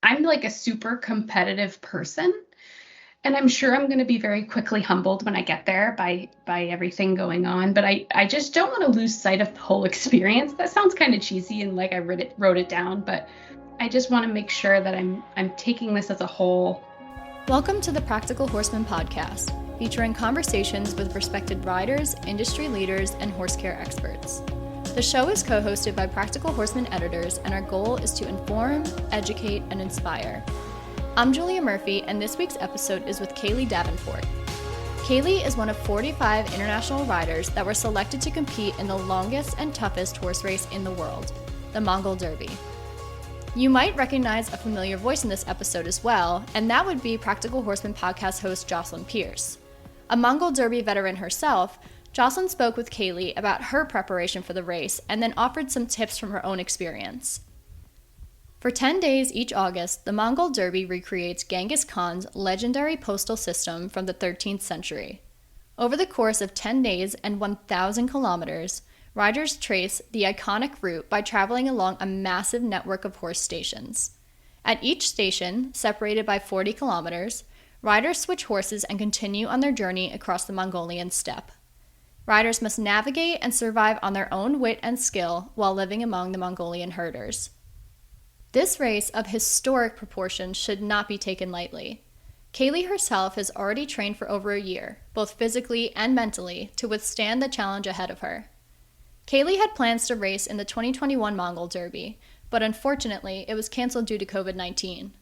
I'm like a super competitive person. And I'm sure I'm going to be very quickly humbled when I get there by everything going on. But I just don't want to lose sight of the whole experience. That sounds kind of cheesy and like I wrote it down, but I just want to make sure that I'm taking this as a whole. Welcome to the Practical Horseman podcast, featuring conversations with respected riders, industry leaders, and horse care experts. The show is co-hosted by Practical Horseman editors, and our goal is to inform, educate, and inspire. I'm Julia Murphy, and this week's episode is with Kayleigh Davenport. Kayleigh is one of 45 international riders that were selected to compete in the longest and toughest horse race in the world, the Mongol Derby. You might recognize a familiar voice in this episode as well, and that would be Practical Horseman podcast host Jocelyn Pierce. A Mongol Derby veteran herself, Jocelyn spoke with Kayleigh about her preparation for the race and then offered some tips from her own experience. For 10 days each August, the Mongol Derby recreates Ghengis Khan's legendary postal system from the 13th century. Over the course of 10 days and 1,000 kilometers, riders trace the iconic route by traveling along a massive network of horse stations. At each station, separated by 40 kilometers, riders switch horses and continue on their journey across the Mongolian steppe. Riders must navigate and survive on their own wit and skill while living among the Mongolian herders. This race of historic proportions should not be taken lightly. Kayleigh herself has already trained for over a year, both physically and mentally, to withstand the challenge ahead of her. Kayleigh had plans to race in the 2021 Mongol Derby, but unfortunately it was canceled due to COVID-19.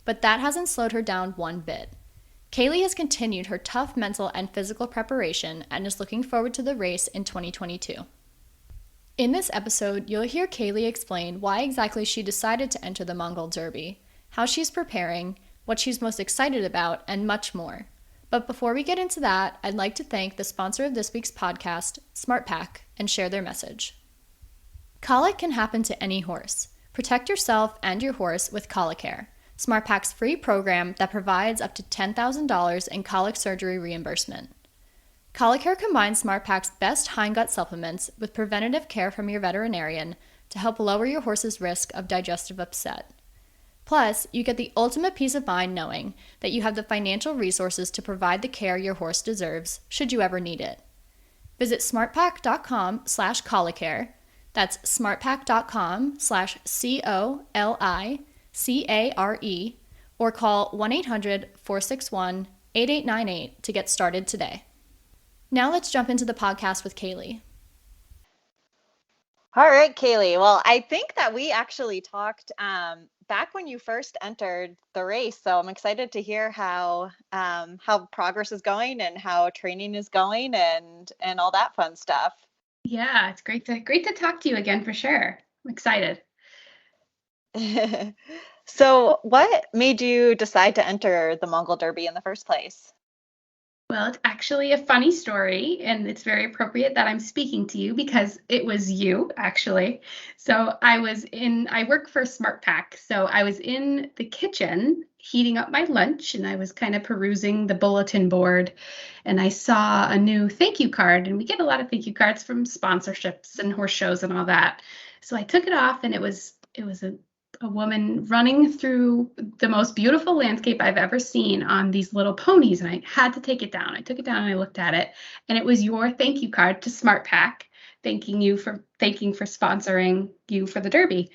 But that hasn't slowed her down one bit. Kayleigh has continued her tough mental and physical preparation and is looking forward to the race in 2022. In this episode, you'll hear Kayleigh explain why exactly she decided to enter the Mongol Derby, how she's preparing, what she's most excited about, and much more. But before we get into that, I'd like to thank the sponsor of this week's podcast, SmartPak, and share their message. Colic can happen to any horse. Protect yourself and your horse with Colicare, SmartPak's free program that provides up to $10,000 in colic surgery reimbursement. Colicare combines SmartPak's best hindgut supplements with preventative care from your veterinarian to help lower your horse's risk of digestive upset. Plus, you get the ultimate peace of mind knowing that you have the financial resources to provide the care your horse deserves should you ever need it. Visit smartpak.com/colicare. That's smartpak.com/COLICARE or call 1-800-461-8898 to get started today. Now let's jump into the podcast with Kayleigh. All right, Kayleigh. Well, I think that we actually talked back when you first entered the race, so I'm excited to hear how progress is going and how training is going and all that fun stuff. Yeah, it's great to talk to you again for sure. I'm excited. So, what made you decide to enter the Mongol Derby in the first place? Well, it's actually a funny story, and it's very appropriate that I'm speaking to you because it was you, actually. So I work for SmartPak. So I was in the kitchen heating up my lunch, and I was kind of perusing the bulletin board, and I saw a new thank you card, and we get a lot of thank you cards from sponsorships and horse shows and all that. So I took it off, and it was a woman running through the most beautiful landscape I've ever seen on these little ponies. And I had to take it down. I took it down and I looked at it. And it was your thank you card to SmartPak, thanking for sponsoring you for the Derby.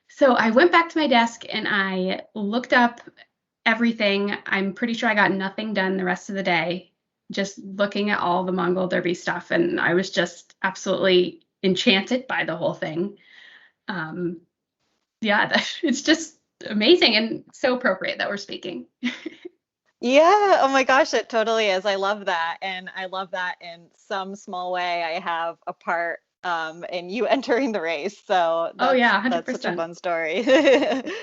So I went back to my desk and I looked up everything. I'm pretty sure I got nothing done the rest of the day, just looking at all the Mongol Derby stuff. And I was just absolutely enchanted by the whole thing. Yeah, it's just amazing and so appropriate that we're speaking. Yeah, oh my gosh, it totally is. I love that. And I love that in some small way I have a part in you entering the race. So that's such a fun story. So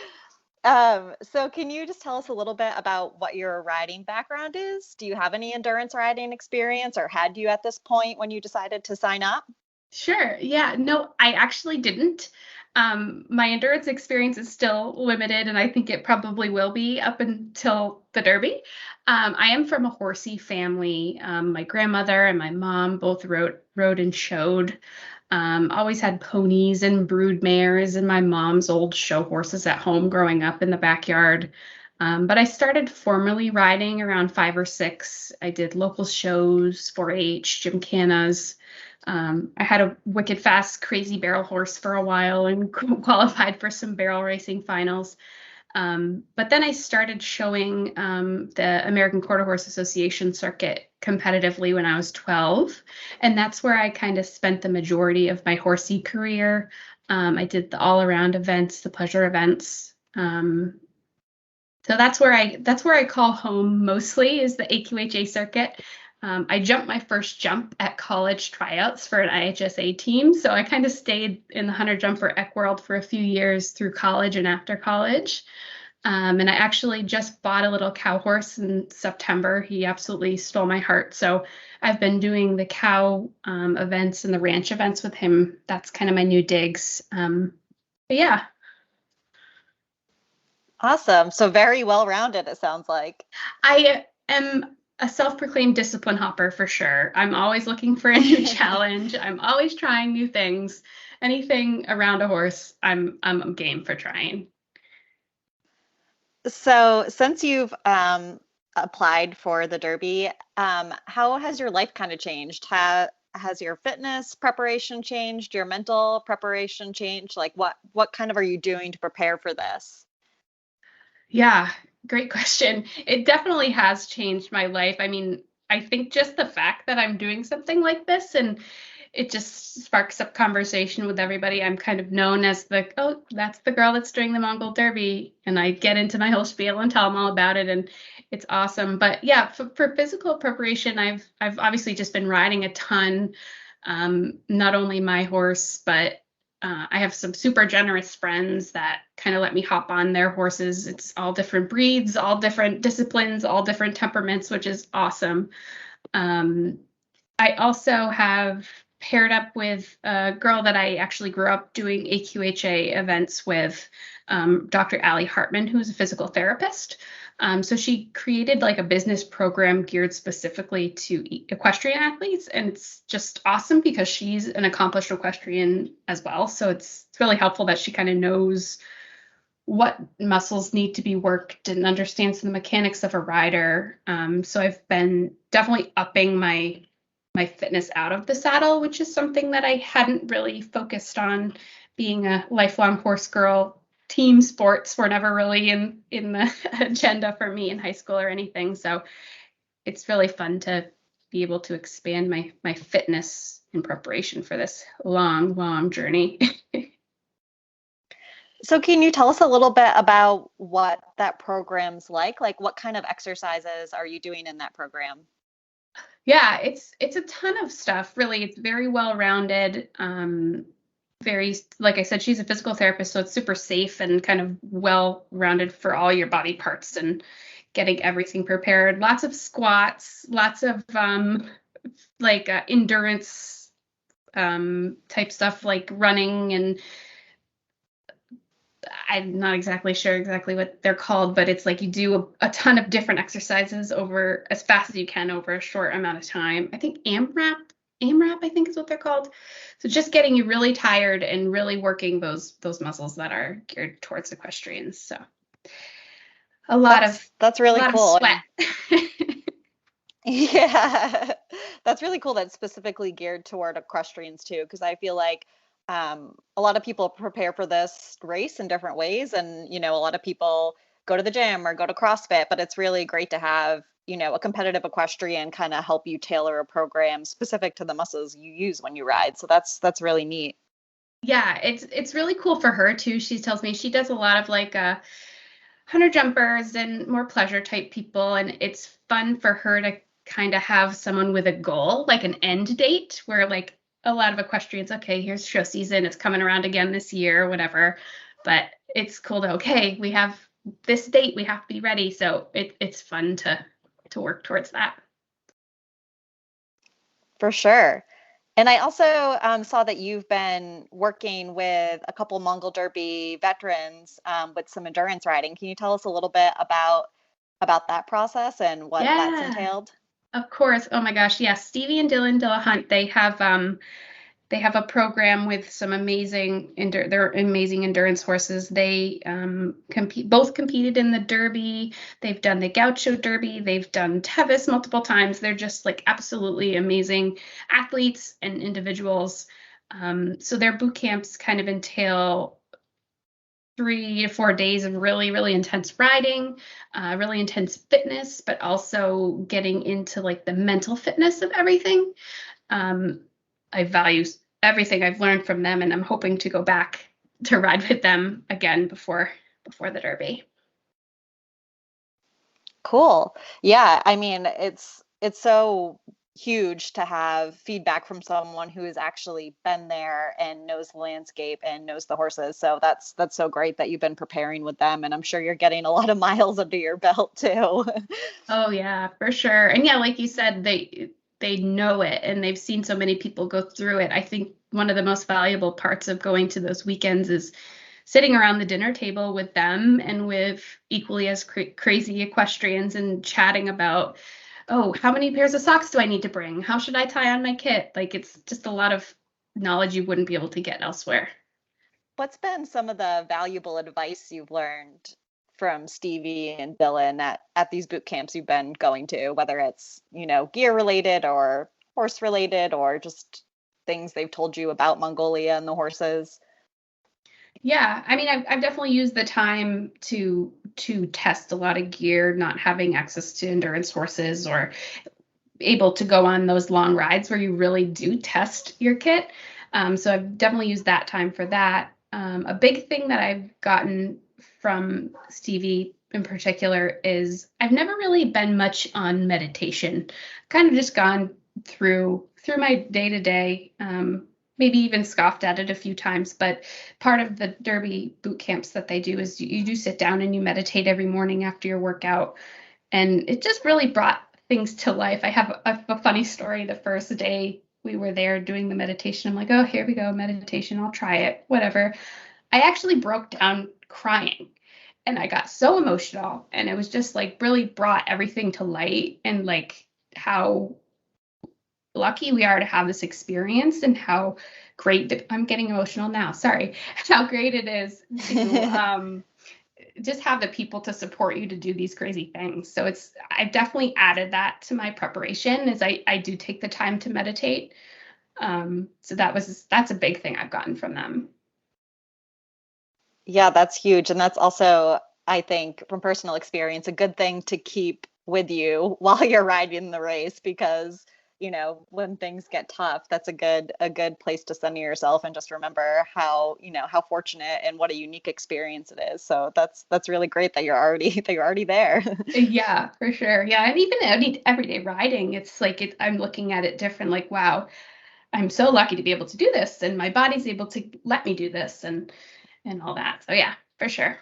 can you just tell us a little bit about what your riding background is? Do you have any endurance riding experience, or had you at this point when you decided to sign up? Sure. Yeah, no, I actually didn't. My endurance experience is still limited, and I think it probably will be up until the Derby. I am from a horsey family. My grandmother and my mom both rode and showed. Always had ponies and brood mares and my mom's old show horses at home growing up in the backyard. But I started formally riding around 5 or 6. I did local shows, 4-H, gymkhanas. I had a wicked fast, crazy barrel horse for a while and qualified for some barrel racing finals. But then I started showing the American Quarter Horse Association circuit competitively when I was 12. And that's where I kind of spent the majority of my horsey career. I did the all-around events, the pleasure events. So that's where I call home mostly is the AQHA circuit. I jumped my first jump at college tryouts for an IHSA team. So I kind of stayed in the hunter jumper eck world for a few years through college and after college. And I actually just bought a little cow horse in September. He absolutely stole my heart. So I've been doing the cow events and the ranch events with him. That's kind of my new digs. But yeah. Awesome. So very well-rounded, it sounds like. I am a self-proclaimed discipline hopper for sure. I'm always looking for a new challenge. I'm always trying new things. Anything around a horse, I'm game for trying. So since you've applied for the Derby, how has your life kind of changed? Has your fitness preparation changed? Your mental preparation changed? Like what kind of are you doing to prepare for this? Yeah, great question. It definitely has changed my life. I mean, I think just the fact that I'm doing something like this and it just sparks up conversation with everybody. I'm kind of known as oh, that's the girl that's doing the Mongol Derby. And I get into my whole spiel and tell them all about it. And it's awesome. But yeah, for physical preparation, I've obviously just been riding a ton. Not only my horse, but I have some super generous friends that kind of let me hop on their horses. It's all different breeds, all different disciplines, all different temperaments, which is awesome. I also have paired up with a girl that I actually grew up doing AQHA events with, Dr. Allie Hartman, who's a physical therapist. So she created like a business program geared specifically to equestrian athletes. And it's just awesome because she's an accomplished equestrian as well. So it's really helpful that she kind of knows what muscles need to be worked and understands the mechanics of a rider. So I've been definitely upping my fitness out of the saddle, which is something that I hadn't really focused on. Being a lifelong horse girl, team sports were never really in the agenda for me in high school or anything. So it's really fun to be able to expand my fitness in preparation for this long journey. So can you tell us a little bit about what that program's like? Like what kind of exercises are you doing in that program? Yeah, it's a ton of stuff, really. It's very well-rounded. Very, like I said, she's a physical therapist, so it's super safe and kind of well-rounded for all your body parts and getting everything prepared. Lots of squats, lots of endurance type stuff like running, and I'm not exactly sure exactly what they're called, but it's like you do a ton of different exercises over as fast as you can over a short amount of time. I think AMRAP, I think is what they're called. So just getting you really tired and really working those muscles that are geared towards equestrians. So that's really cool. Of sweat. Yeah, that's really cool. That's specifically geared toward equestrians too, because I feel like a lot of people prepare for this race in different ways, and a lot of people go to the gym or go to CrossFit, but it's really great to have a competitive equestrian kind of help you tailor a program specific to the muscles you use when you ride. So that's really neat. Yeah, it's really cool for her too. She tells me she does a lot of hunter jumpers and more pleasure type people, and it's fun for her to kind of have someone with a goal, like an end date, where like a lot of equestrians, okay, here's show season, it's coming around again this year, whatever. But it's cool to, okay, we have this date, we have to be ready. So it's fun to work towards that. For sure. And I also saw that you've been working with a couple Mongol Derby veterans with some endurance riding. Can you tell us a little bit about that process and what that's entailed? Of course. Oh my gosh. Yes. Stevie and Dylan Dillahunt, they have They have a program with some amazing they're amazing endurance horses. They both competed in the Derby. They've done the Gaucho Derby. They've done Tevis multiple times. They're just like absolutely amazing athletes and individuals. So their boot camps kind of entail 3 to 4 days of really, really intense riding, really intense fitness, but also getting into like the mental fitness of everything. I value everything I've learned from them, and I'm hoping to go back to ride with them again before the Derby. Cool. Yeah, I mean, it's so huge to have feedback from someone who has actually been there and knows the landscape and knows the horses. So that's so great that you've been preparing with them, and I'm sure you're getting a lot of miles under your belt too. Oh yeah, for sure. And yeah, like you said, they know it and they've seen so many people go through it. I think one of the most valuable parts of going to those weekends is sitting around the dinner table with them and with equally as crazy equestrians and chatting about, oh, how many pairs of socks do I need to bring? How should I tie on my kit? Like it's just a lot of knowledge you wouldn't be able to get elsewhere. What's been some of the valuable advice you've learned from Stevie and Dylan at these boot camps you've been going to, whether it's, gear related or horse related or just things they've told you about Mongolia and the horses? Yeah, I mean, I've definitely used the time to test a lot of gear, not having access to endurance horses or able to go on those long rides where you really do test your kit. So I've definitely used that time for that. A big thing that I've gotten from Stevie in particular is I've never really been much on meditation. Kind of just gone through my day to day. Maybe even scoffed at it a few times, but part of the Derby boot camps that they do is you do sit down and you meditate every morning after your workout. And it just really brought things to life. I have a funny story. The first day we were there doing the meditation, I'm like, oh, here we go, meditation. I'll try it, whatever. I actually broke down crying and I got so emotional. And it was just like really brought everything to light and like how lucky we are to have this experience and how great I'm getting emotional now. Sorry, how great it is to just have the people to support you to do these crazy things. So I've definitely added that to my preparation as I do take the time to meditate. So that's a big thing I've gotten from them. Yeah, that's huge. And that's also, I think, from personal experience, a good thing to keep with you while you're riding the race because, when things get tough, that's a good place to center yourself and just remember how fortunate and what a unique experience it is. So that's really great that you're already there. Yeah, for sure. Yeah, and even everyday riding, it's like I'm looking at it different. Like, wow, I'm so lucky to be able to do this, and my body's able to let me do this, and all that. So yeah, for sure.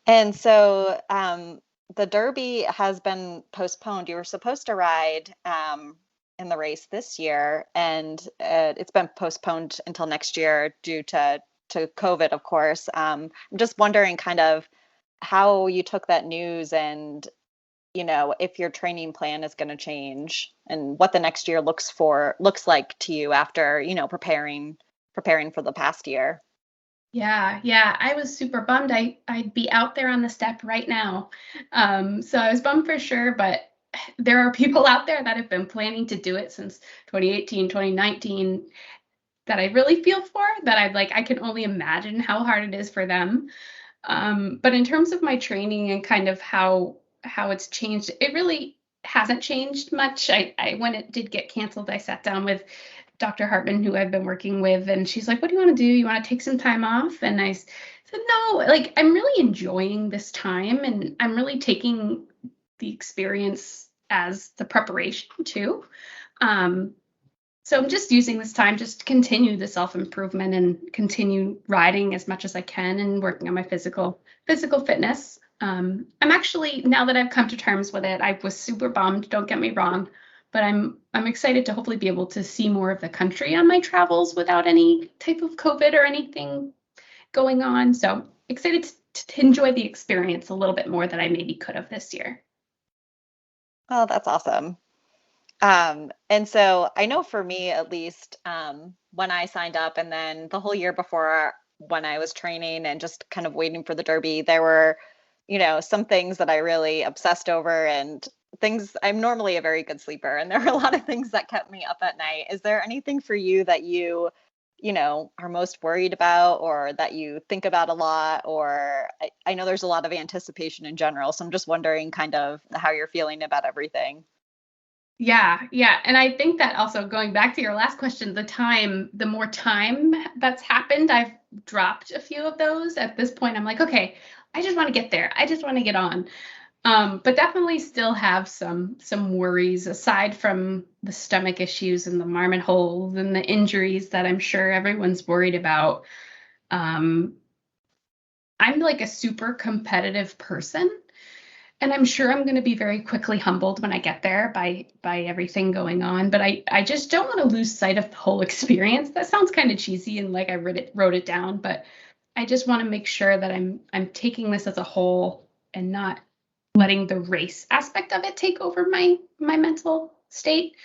And so the Derby has been postponed. You were supposed to ride in the race this year, and it's been postponed until next year due to COVID, of course. I'm just wondering kind of how you took that news and, if your training plan is going to change and what the next year looks like to you after, preparing for the past year. Yeah, I was super bummed. I'd be out there on the steppe right now. So I was bummed for sure, but there are people out there that have been planning to do it since 2018, 2019 that I really feel for, that I can only imagine how hard it is for them. But in terms of my training and kind of how it's changed, it really hasn't changed much. I when it did get canceled, I sat down with Dr. Hartman, who I've been working with, and she's like, "What do you want to do? You want to take some time off?" And I said, "No, like I'm really enjoying this time, and I'm really taking the experience as the preparation too." So I'm just using this time just to continue the self-improvement and continue riding as much as I can and working on my physical fitness. I'm actually, now that I've come to terms with it, I was super bummed, don't get me wrong, but I'm excited to hopefully be able to see more of the country on my travels without any type of COVID or anything going on. So excited to enjoy the experience a little bit more than I maybe could have this year. Oh, that's awesome. And so I know for me, at least, when I signed up and then the whole year before when I was training and just kind of waiting for the Derby, there were, some things that I really obsessed over and things. I'm normally a very good sleeper, and there were a lot of things that kept me up at night. Is there anything for you that you are most worried about or that you think about a lot? Or I know there's a lot of anticipation in general, so I'm just wondering kind of how you're feeling about everything. Yeah, yeah. And I think that also going back to your last question, the more time that's happened, I've dropped a few of those. At this point, I'm like, okay, I just want to get there. I just want to get on. But definitely still have some worries aside from the stomach issues and the marmot holes and the injuries that I'm sure everyone's worried about. Um, I'm like a super competitive person. And I'm sure I'm going to be very quickly humbled when I get there by everything going on. But I just don't want to lose sight of the whole experience. That sounds kind of cheesy and like I wrote it down, but I just want to make sure that I'm taking this as a whole and not letting the race aspect of it take over my mental state.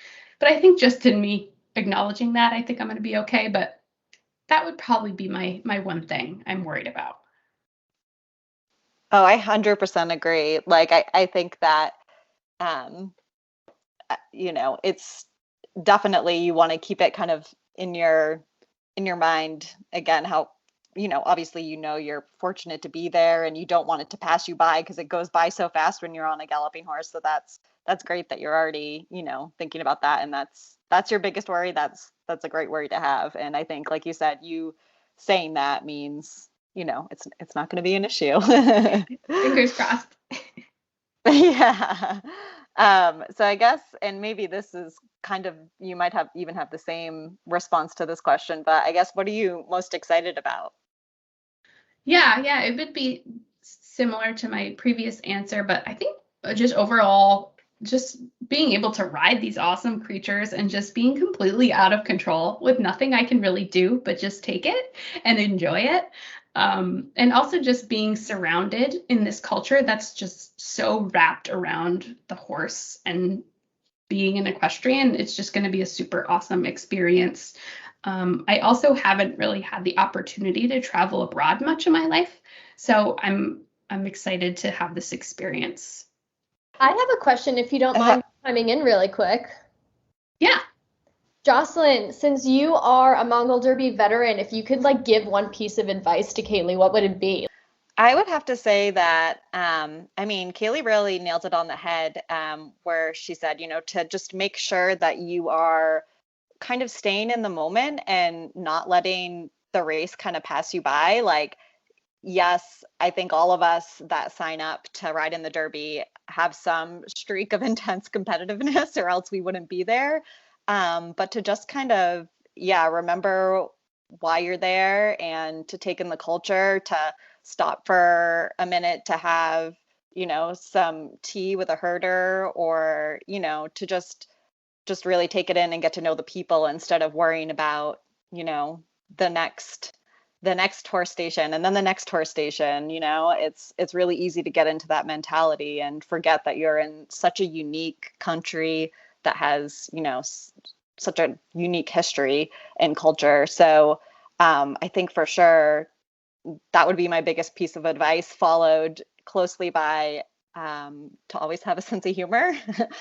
But I think just in me acknowledging that, I think I'm going to be okay. But that would probably be my one thing I'm worried about. Oh, I 100% agree. Like, I think that, um, it's definitely you want to keep it kind of in your mind again, how, obviously, you're fortunate to be there and you don't want it to pass you by because it goes by so fast when you're on a galloping horse. So that's great that you're already, thinking about that. And that's your biggest worry. That's a great worry to have. And I think, like you said, you saying that means, it's not going to be an issue. Fingers crossed. Yeah. So I guess, and maybe this is kind of, you might have even have the same response to this question, but I guess, what are you most excited about? Yeah, it would be similar to my previous answer, but I think just overall, just being able to ride these awesome creatures and just being completely out of control with nothing I can really do but just take it and enjoy it. And also just being surrounded in this culture that's just so wrapped around the horse and being an equestrian, it's just going to be a super awesome experience. I also haven't really had the opportunity to travel abroad much in my life, so I'm excited to have this experience. I have a question if you don't mind chiming in really quick. Yeah. Jocelyn, since you are a Mongol Derby veteran, if you could like give one piece of advice to Kayleigh, what would it be? I would have to say that, I mean, Kayleigh really nailed it on the head, where she said, to just make sure that you are kind of staying in the moment and not letting the race kind of pass you by. Like, yes, I think all of us that sign up to ride in the Derby have some streak of intense competitiveness, or else we wouldn't be there. But to just kind of, yeah, remember why you're there and to take in the culture, to stop for a minute to have, some tea with a herder, or, to just really take it in and get to know the people instead of worrying about, you know, the next the next horse station and then the next horse station. It's really easy to get into that mentality and forget that you're in such a unique country that has, such a unique history and culture. So I think for sure that would be my biggest piece of advice, followed closely by, to always have a sense of humor,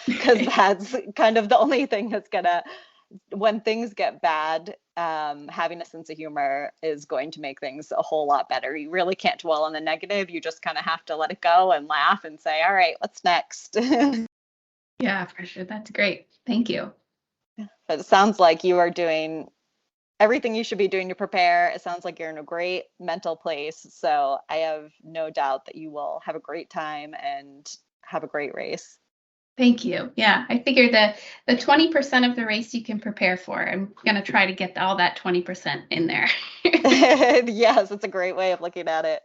because that's kind of the only thing that's gonna, when things get bad, having a sense of humor is going to make things a whole lot better. You really can't dwell on the negative. You just kind of have to let it go and laugh and say, all right, what's next? Yeah, for sure. That's great. Thank you. But it sounds like you are doing everything you should be doing to prepare. It sounds like you're in a great mental place. So I have no doubt that you will have a great time and have a great race. Thank you. Yeah, I figure the 20% of the race you can prepare for. I'm gonna try to get all that 20% in there. Yes, it's a great way of looking at it.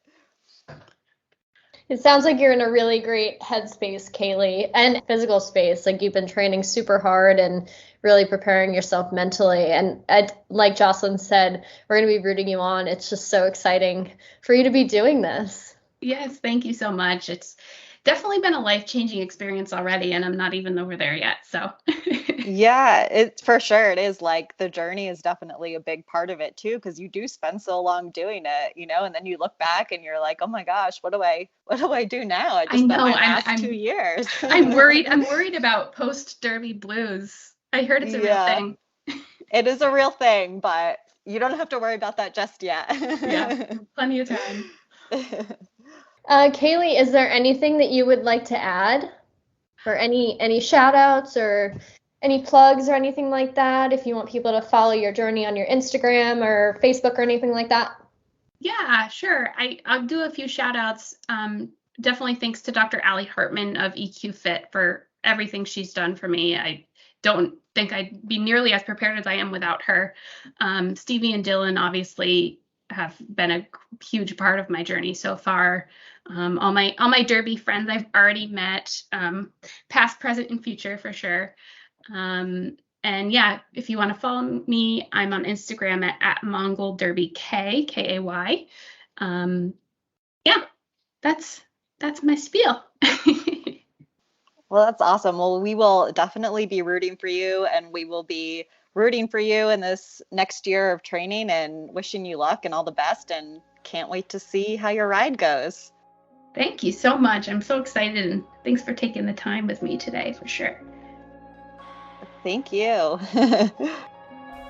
It sounds like you're in a really great headspace, Kayleigh, and physical space. Like you've been training super hard and really preparing yourself mentally. And like Jocelyn said, we're going to be rooting you on. It's just so exciting for you to be doing this. Yes, thank you so much. It's definitely been a life-changing experience already, and I'm not even over there yet. So Yeah, it's for sure. It is like the journey is definitely a big part of it too, because you do spend so long doing it, and then you look back and you're like, oh my gosh, what do I do now? I I just spent know. my last 2 years. I'm worried. I'm worried about post-Derby blues. I heard it's a real Yeah, thing. it is a real thing, but you don't have to worry about that just yet. Yeah, plenty of time. Kayleigh, is there anything that you would like to add? Or any shout outs or any plugs or anything like that, if you want people to follow your journey on your Instagram or Facebook or anything like that? Yeah, sure. I'll do a few shout outs. Definitely thanks to Dr. Allie Hartman of EQ Fit for everything she's done for me. I don't think I'd be nearly as prepared as I am without her. Stevie and Dylan obviously have been a huge part of my journey so far. All my Derby friends I've already met, past, present, and future for sure. And yeah, if you want to follow me, I'm on Instagram at Mongol Derby Kay. Yeah, that's my spiel. Well, that's awesome. Well, we will definitely be rooting for you, and we will be rooting for you in this next year of training and wishing you luck and all the best, and can't wait to see how your ride goes. Thank you so much. I'm so excited, and thanks for taking the time with me today for sure. Thank you.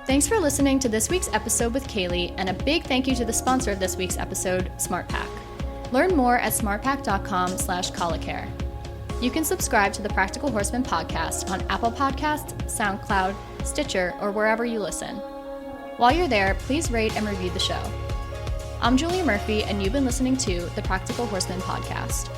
Thanks for listening to this week's episode with Kayleigh, and a big thank you to the sponsor of this week's episode, SmartPack. Learn more at smartpack.com/colicare. You can subscribe to the Practical Horseman podcast on Apple Podcasts, SoundCloud, Stitcher, or wherever you listen. While you're there, please rate and review the show. I'm Julia Murphy, and you've been listening to the Practical Horseman podcast.